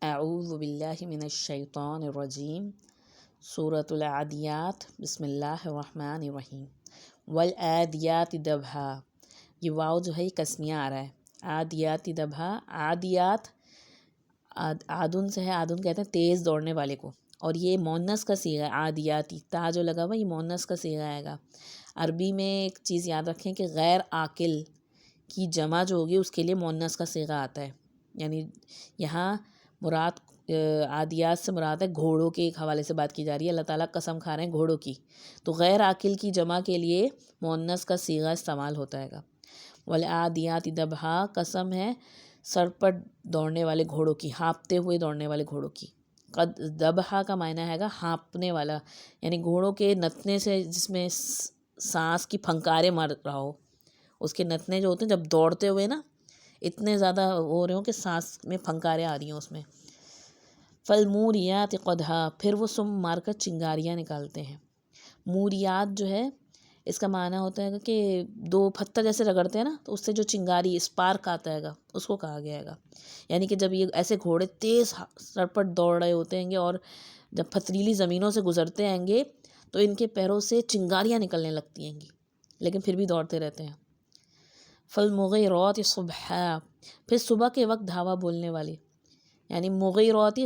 اعوذ باللہ من الشیطان الرجیم سورۃ العادیات بسم اللہ الرحمن الرحیم والعادیات ضبحا۔ یہ واو جو ہے یہ قسمیہ آ رہا ہے۔ عادیات ضبحا، عادیات عادن سے ہے، عادن کہتے ہیں تیز دوڑنے والے کو، اور یہ مؤنث کا صیغہ ہے۔ عادیاتی تا جو لگا ہوا یہ مؤنث کا صیغہ آئے گا۔ عربی میں ایک چیز یاد رکھیں کہ غیر عاقل کی جمع جو ہوگی اس کے لیے مؤنث کا صیغہ آتا ہے، یعنی یہاں مراد عادیات سے مراد ہے گھوڑوں کے ایک حوالے سے بات کی جا رہی ہے۔ اللہ تعالیٰ قسم کھا رہے ہیں گھوڑوں کی، تو غیر عاقل کی جمع کے لیے مؤنث کا صیغہ استعمال ہوتا ہے گا۔ والعادیات ضبحا، قسم ہے سر پر دوڑنے والے گھوڑوں کی، ہانپتے ہوئے دوڑنے والے گھوڑوں کی۔ قد ضبحا کا معنی ہے گا ہانپنے والا، یعنی گھوڑوں کے نتنے سے جس میں سانس کی پھنکاریں مار رہا ہو، اس کے نتنے جو ہوتے ہیں جب دوڑتے ہوئے نا اتنے زیادہ ہو رہے ہوں کہ سانس میں پھنکاریں آ رہی ہوں اس میں۔ فالموریات قدحا، پھر وہ سم مار کر چنگاریاں نکالتے ہیں۔ موریات جو ہے اس کا معنی ہوتا ہے کہ دو پتھر جیسے رگڑتے ہیں نا تو اس سے جو چنگاری اسپارک آتا ہے گا اس کو کہا گیا ہے گا، یعنی کہ جب یہ ایسے گھوڑے تیز سر پر دوڑ رہے ہوتے ہیں گے اور جب پتھریلی زمینوں سے گزرتے ہیں گے تو ان کے پیروں سے چنگاریاں نکلنے لگتی ہیں گی، لیکن پھر بھی دوڑتے رہتے ہیں۔ فالمغیرات صبحا، پھر صبح کے وقت دھاوا بولنے والے، یعنی مغیرات،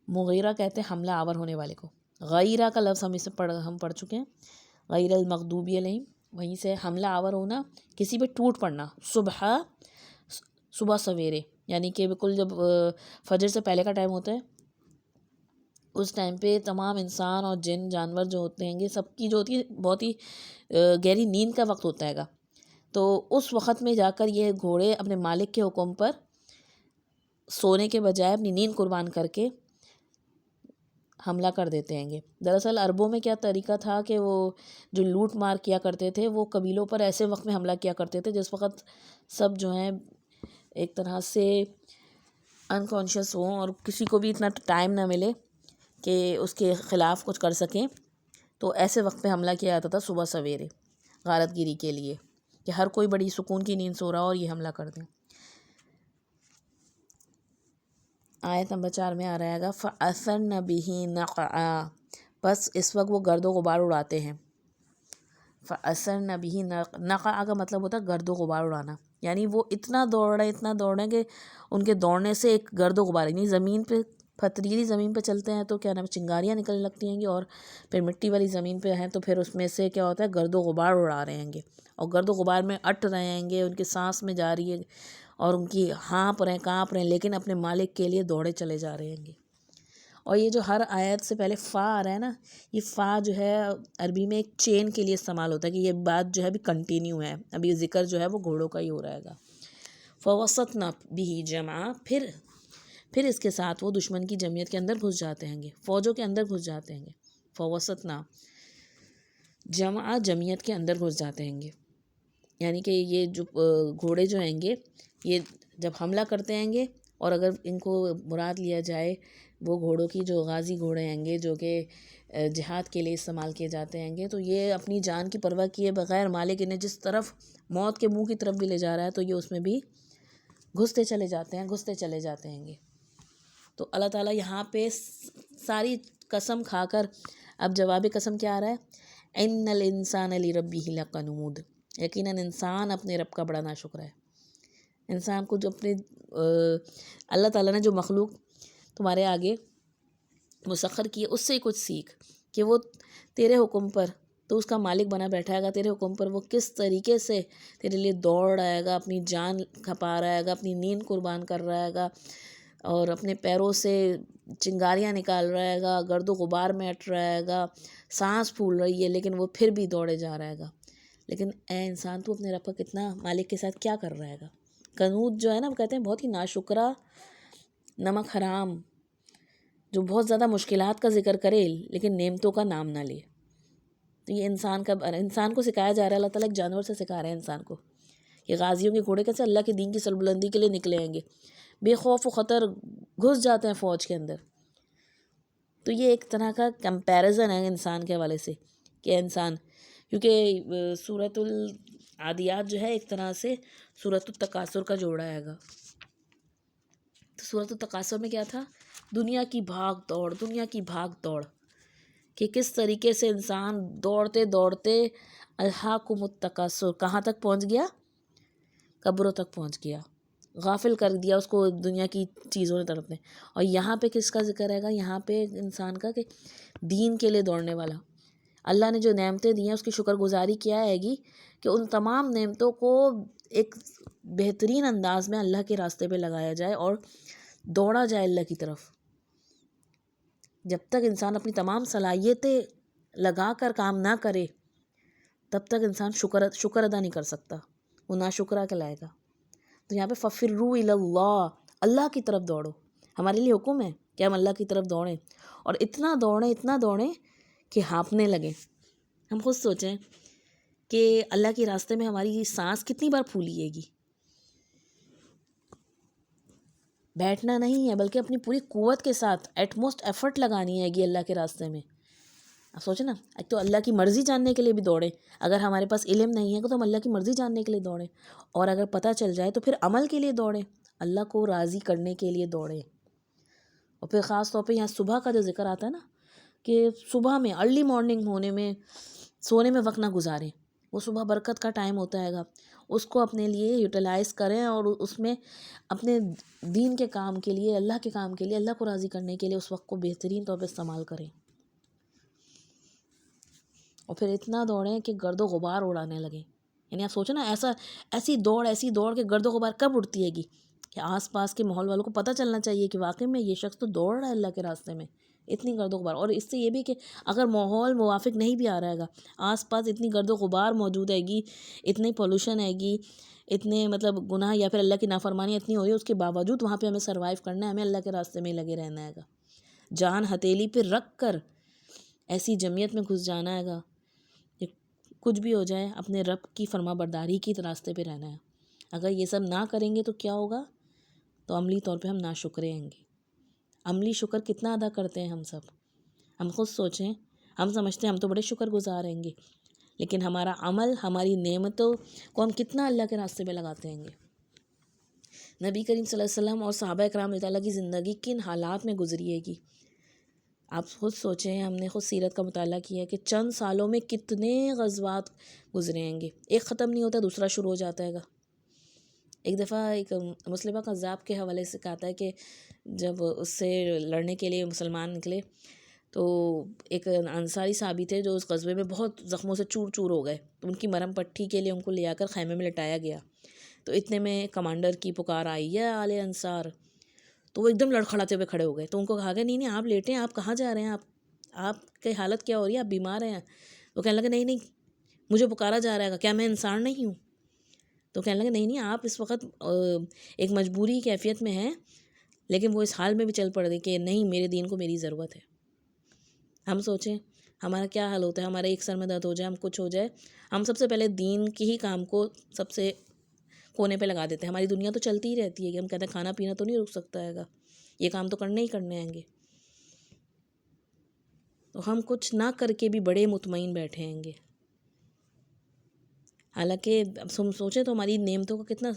مغیرہ کہتے ہیں حملہ آور ہونے والے کو۔ غیرہ کا لفظ ہم پڑھ چکے ہیں، غیر المغضوب علیہم، وہیں سے حملہ آور ہونا، کسی پہ ٹوٹ پڑنا۔ صبح صبح سویرے، یعنی کہ بالکل جب فجر سے پہلے کا ٹائم ہوتا ہے اس ٹائم پہ تمام انسان اور جن جانور جو ہوتے ہیں گے سب کی جو ہوتی ہے بہت ہی گہری نیند کا وقت ہوتا ہے گا، تو اس وقت میں جا کر یہ گھوڑے اپنے مالک کے حکم پر سونے کے بجائے اپنی نیند قربان کر کے حملہ کر دیتے ہیں گے۔ دراصل عربوں میں کیا طریقہ تھا کہ وہ جو لوٹ مار کیا کرتے تھے وہ قبیلوں پر ایسے وقت میں حملہ کیا کرتے تھے جس وقت سب جو ہیں ایک طرح سے انکانشیس ہوں اور کسی کو بھی اتنا ٹائم نہ ملے کہ اس کے خلاف کچھ کر سکیں، تو ایسے وقت پہ حملہ کیا جاتا تھا صبح سویرے غارت گیری کے لیے، کہ ہر کوئی بڑی سکون کی نیند سو رہا ہو اور یہ حملہ کر دیں۔ آیت نمبر 4 میں آ رہا ہے گا فَأَثَرْنَ بِهِ نَقْعًا، بس اس وقت وہ گرد و غبار اڑاتے ہیں۔ فَأَثَرْنَ بِهِ نَقْعًا کا مطلب ہوتا ہے گرد و غبار اڑانا، یعنی وہ اتنا دوڑ رہے ہیں کہ ان کے دوڑنے سے ایک گرد و غبار، یعنی زمین پہ پتھریلی زمین پہ چلتے ہیں تو کیا نام چنگاریاں نکلنے لگتی ہیں گی، اور پھر مٹی والی زمین پہ ہیں تو پھر اس میں سے کیا ہوتا ہے گرد و غبار اڑا رہے ہیں گے، اور گرد و غبار میں اٹ رہے ہیں گے، ان کے سانس میں جا رہی ہے اور ان کی ہانپ رہے ہیں کانپ رہے ہیں، لیکن اپنے مالک کے لیے دوڑے چلے جا رہے ہیں گے۔ اور یہ جو ہر آیت سے پہلے فا آ رہا ہے نا، یہ فا جو ہے عربی میں ایک چین کے لیے استعمال ہوتا ہے کہ یہ بات جو ہے ابھی کنٹینیو ہے، ابھی ذکر جو ہے وہ گھوڑوں کا ہی ہو رہے گا۔ فَوَسَطْنَ بِهِ جَمْعًا، پھر اس کے ساتھ وہ دشمن کی جمعیت کے اندر گھس جاتے ہیں گے، فوجوں کے اندر گھس جاتے ہیں گے۔ فَوَسَطْنَ جمع، جمعیت کے اندر گھس جاتے ہیں گے، یعنی کہ یہ جو گھوڑے جو ہیں گے یہ جب حملہ کرتے ہیں گے، اور اگر ان کو مراد لیا جائے وہ گھوڑوں کی جو غازی گھوڑے ہیں گے جو کہ جہاد کے لیے استعمال کیے جاتے ہیں گے، تو یہ اپنی جان کی پرواہ کیے بغیر مالک انہیں جس طرف موت کے منہ کی طرف بھی لے جا رہا ہے تو یہ اس میں بھی گھستے چلے جاتے ہیں گے۔ تو اللہ تعالیٰ یہاں پہ ساری قسم کھا کر اب جواب قسم کیا آ رہا ہے، ان الانسان لربہ لقنود، یقیناً انسان اپنے رب کا بڑا ناشکر ہے۔ انسان کو جو اپنے اللہ تعالیٰ نے جو مخلوق تمہارے آگے مسخر کی ہے اس سے کچھ سیکھ کہ وہ تیرے حکم پر تو اس کا مالک بنا بیٹھا ہے گا، تیرے حکم پر وہ کس طریقے سے تیرے لیے دوڑ آئے گا، اپنی جان کھپا رہا ہے گا، اپنی نیند قربان کر رہا ہے گا، اور اپنے پیروں سے چنگاریاں نکال رہا ہے گا، گرد و غبار میں اٹ رہا ہے گا، سانس پھول رہی ہے لیکن وہ پھر بھی دوڑے جا رہا ہے گا۔ لیکن اے انسان تو اپنے رب کا کتنا مالک کے ساتھ کیا کر رہا ہے گا۔ قنوط جو ہے نا وہ کہتے ہیں بہت ہی ناشکرہ، نمک حرام، جو بہت زیادہ مشکلات کا ذکر کرے لیکن نعمتوں کا نام نہ لے۔ تو یہ انسان کو سکھایا جا رہا ہے، اللہ تعالیٰ ایک جانور سے سکھا رہے ہیں انسان کو کہ غازیوں کے گھوڑے کیسے اللہ کے دین کی سربلندی کے لیے نکلے ہیں گے، بے خوف و خطر گھس جاتے ہیں فوج کے اندر۔ تو یہ ایک طرح کا کمپیریزن ہے انسان کے حوالے سے کہ انسان، کیونکہ سورۃ العادیات جو ہے ایک طرح سے سورۃ التکاثر کا جوڑا ہے گا۔ تو سورۃ التکاثر میں کیا تھا؟ دنیا کی بھاگ دوڑ، دنیا کی بھاگ دوڑ، کہ کس طریقے سے انسان دوڑتے دوڑتے الہاکم التکاثر کہاں تک پہنچ گیا؟ قبروں تک پہنچ گیا، غافل کر دیا اس کو دنیا کی چیزوں نے طرف میں۔ اور یہاں پہ کس کا ذکر رہے گا؟ یہاں پہ انسان کا کہ دین کے لیے دوڑنے والا، اللہ نے جو نعمتیں دی ہیں اس کی شکر گزاری کیا ہے گی کہ ان تمام نعمتوں کو ایک بہترین انداز میں اللہ کے راستے پہ لگایا جائے اور دوڑا جائے اللہ کی طرف۔ جب تک انسان اپنی تمام صلاحیتیں لگا کر کام نہ کرے تب تک انسان شکر ادا نہیں کر سکتا، وہ ناشکرا کہلائے گا۔ تو یہاں پہ فَفِرُّوا إِلَى اللَّهِ، اللہ کی طرف دوڑو۔ ہمارے لیے حکم ہے کہ ہم اللہ کی طرف دوڑیں، اور اتنا دوڑیں کہ ہانپنے لگیں۔ ہم خود سوچیں کہ اللہ کے راستے میں ہماری سانس کتنی بار پھولی ہے گی۔ بیٹھنا نہیں ہے بلکہ اپنی پوری قوت کے ساتھ ایٹ موسٹ ایفرٹ لگانی ہے گی اللہ کے راستے میں۔ اب سوچیں نا، ایک تو اللہ کی مرضی جاننے کے لیے بھی دوڑیں، اگر ہمارے پاس علم نہیں ہے تو ہم اللہ کی مرضی جاننے کے لیے دوڑیں، اور اگر پتہ چل جائے تو پھر عمل کے لیے دوڑیں، اللہ کو راضی کرنے کے لیے دوڑیں۔ اور پھر خاص طور پہ یہاں صبح کا جو ذکر آتا ہے نا، کہ صبح میں ارلی مارننگ ہونے میں سونے میں وقت نہ گزاریں، وہ صبح برکت کا ٹائم ہوتا ہے گا، اس کو اپنے لیے یوٹیلائز کریں اور اس میں اپنے دین کے کام کے لیے، اللہ کے کام کے لیے، اللہ کو راضی کرنے کے لیے اس وقت کو بہترین طور پہ استعمال کریں۔ اور پھر اتنا دوڑیں کہ گرد و غبار اڑانے لگیں۔ یعنی آپ سوچیں نا، ایسی دوڑ کہ گرد و غبار کب اڑتی ہے گی کہ آس پاس کے ماحول والوں کو پتہ چلنا چاہیے کہ واقعی میں یہ شخص تو دوڑ رہا ہے اللہ کے راستے میں، اتنی گرد و غبار۔ اور اس سے یہ بھی کہ اگر ماحول موافق نہیں بھی آ رہا ہے گا، آس پاس اتنی گرد و غبار موجود ہے گی، اتنی پولوشن ہے گی، اتنے گناہ یا پھر اللہ کی نافرمانی اتنی ہو رہی ہے، اس کے باوجود وہاں پہ ہمیں سروائیو کرنا ہے، ہمیں اللہ کے راستے میں ہی لگے رہنا ہے گا، جان ہتھیلی پہ رکھ کر ایسی جمعیت میں گھس جانا ہے گا کہ کچھ بھی ہو جائے اپنے رب کی فرما برداری کی راستے پہ رہنا ہے۔ اگر یہ سب نہ کریں گے تو کیا ہوگا؟ تو عملی طور پہ ہم ناشکرے ہیں گے۔ عملی شکر کتنا ادا کرتے ہیں ہم سب؟ ہم خود سوچیں، ہم سمجھتے ہیں ہم تو بڑے شکر گزار ہیں گے، لیکن ہمارا عمل، ہماری نعمتوں کو ہم کتنا اللہ کے راستے پہ لگاتے ہیں گے؟ نبی کریم صلی اللہ علیہ وسلم اور صحابہ کرام رضی اللہ کی زندگی کن حالات میں گزری ہے گی؟ آپ خود سوچیں، ہم نے خود سیرت کا مطالعہ کیا ہے کہ چند سالوں میں کتنے غزوات گزرے ہیں گے، ایک ختم نہیں ہوتا دوسرا شروع ہو جاتا ہے گا۔ ایک دفعہ ایک مسلمہ قذاب کے حوالے سے کہتا ہے کہ جب اس سے لڑنے کے لیے مسلمان نکلے تو ایک انصاری صحابی تھے جو اس غزوے میں بہت زخموں سے چور چور ہو گئے، تو ان کی مرہم پٹی کے لیے ان کو لے آ کر خیمے میں لٹایا گیا۔ تو اتنے میں کمانڈر کی پکار آئی، یا آل انصار، تو وہ ایک دم لڑکھڑاتے ہوئے کھڑے ہو گئے۔ تو ان کو کہا گیا نہیں آپ لیٹیں، آپ کہاں جا رہے ہیں، آپ کی حالت کیا ہو رہی ہے، آپ بیمار ہیں؟ وہ کہنے لگے نہیں مجھے پکارا جا رہا ہے، کیا میں انسان نہیں ہوں؟ تو کہنے لگے نہیں آپ اس وقت ایک مجبوری کیفیت میں ہیں، لیکن وہ اس حال میں بھی چل پڑ گئی کہ نہیں میرے دین کو میری ضرورت ہے۔ ہم سوچیں ہمارا کیا حال ہوتا ہے، ہمارے ایک سر میں درد ہو جائے، ہم کچھ ہو جائے، ہم سب سے پہلے دین کی ہی کام کو سب سے کونے پہ لگا دیتے ہیں۔ ہماری دنیا تو چلتی ہی رہتی ہے کہ ہم کہتے ہیں کھانا پینا تو نہیں رک سکتا ہے گا، یہ کام تو کرنے ہی کرنے ہیں گے، تو ہم کچھ نہ کر کے بھی بڑے مطمئن بیٹھے ہیں گے۔ حالانکہ ہم سوچیں تو ہماری نعمتوں کا کتنا،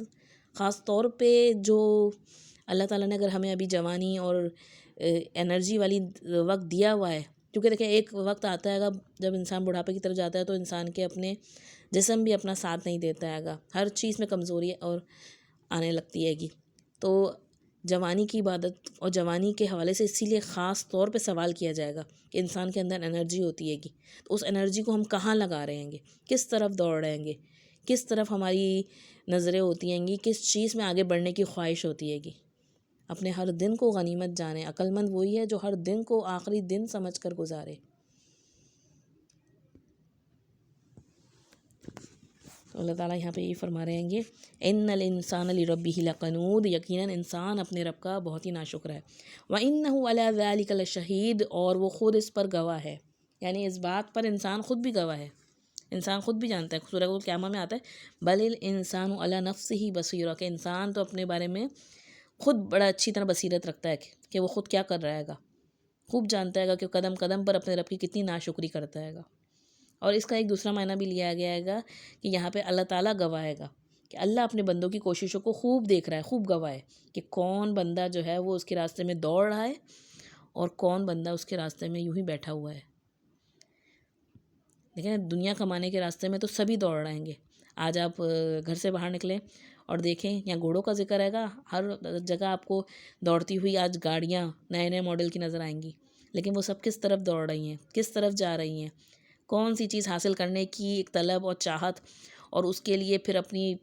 خاص طور پہ جو اللہ تعالیٰ نے اگر ہمیں ابھی جوانی اور انرجی والی وقت دیا ہوا ہے، کیونکہ دیکھیں ایک وقت آتا ہے گا جب انسان بڑھاپے کی طرف جاتا ہے تو انسان کے اپنے جسم بھی اپنا ساتھ نہیں دیتا ہے گا، ہر چیز میں کمزوری اور آنے لگتی ہے گی۔ تو جوانی کی عبادت اور جوانی کے حوالے سے اسی لیے خاص طور پہ سوال کیا جائے گا کہ انسان کے اندر انرجی ہوتی ہے گی، تو اس انرجی کو ہم کہاں لگا رہے ہیں گے، کس طرف دوڑ رہے ہیں گے، کس طرف ہماری نظریں ہوتی ہیں گی، کس چیز میں آگے بڑھنے کی خواہش ہوتی ہے گی۔ اپنے ہر دن کو غنیمت جانیں، عقل مند وہی ہے جو ہر دن کو آخری دن سمجھ کر گزارے۔ تو اللہ تعالیٰ یہاں پہ یہ فرما رہے ہیں گے ان الانسان لربہ لقنود، یقیناً انسان اپنے رب کا بہت ہی ناشکر ہے، وانہ علی ذلک لشہید، اور وہ خود اس پر گواہ ہے، یعنی اس بات پر انسان خود بھی گواہ ہے، انسان خود بھی جانتا ہے۔ سورہ القیامہ میں آتا ہے بل الانسان علی نفسہ بصیرہ، کہ انسان تو اپنے بارے میں خود بڑا اچھی طرح بصیرت رکھتا ہے کہ وہ خود کیا کر رہا ہے گا، خوب جانتا ہے گا کہ قدم قدم پر اپنے رب کی کتنی ناشکری کرتا ہے گا۔ اور اس کا ایک دوسرا معنی بھی لیا گیا ہے گا کہ یہاں پہ اللہ تعالیٰ گواہ ہے گا، کہ اللہ اپنے بندوں کی کوششوں کو خوب دیکھ رہا ہے، خوب گواہ ہے کہ کون بندہ جو ہے وہ اس کے راستے میں دوڑ رہا ہے اور کون بندہ اس کے راستے میں یوں ہی بیٹھا ہوا ہے۔ دیکھیں دنیا کمانے کے راستے میں تو سبھی دوڑ رہیں گے۔ آج آپ گھر سے باہر نکلیں اور دیکھیں یہاں گھوڑوں کا ذکر رہے گا، ہر جگہ آپ کو دوڑتی ہوئی آج گاڑیاں نئے نئے ماڈل کی نظر آئیں گی، لیکن وہ سب کس طرف دوڑ رہی ہیں، کس طرف جا رہی ہیں؟ کون سی چیز حاصل کرنے کی ایک طلب اور چاہت، اور اس کے لیے پھر اپنی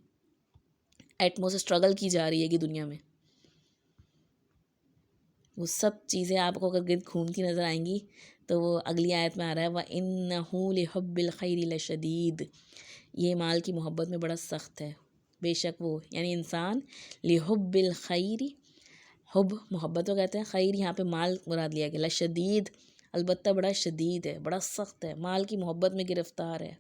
ایٹمو سے اسٹرگل کی جا رہی ہے کہ دنیا میں وہ سب چیزیں آپ کو اگر گرد گھومتی نظر آئیں گی تو وہ اگلی آیت میں آ رہا ہے وَإِنَّهُ لِحُبِّ الْخَيْرِ لَشَدِيدٌ، یہ مال کی محبت میں بڑا سخت ہے، بے شک وہ یعنی انسان لِحُبِّ الْخَيْرِ، حب محبت کو کہتے ہیں، خیر یہاں پہ مال مراد لیا گیا، لشدید البتہ بڑا شدید ہے، بڑا سخت ہے، مال کی محبت میں گرفتار ہے۔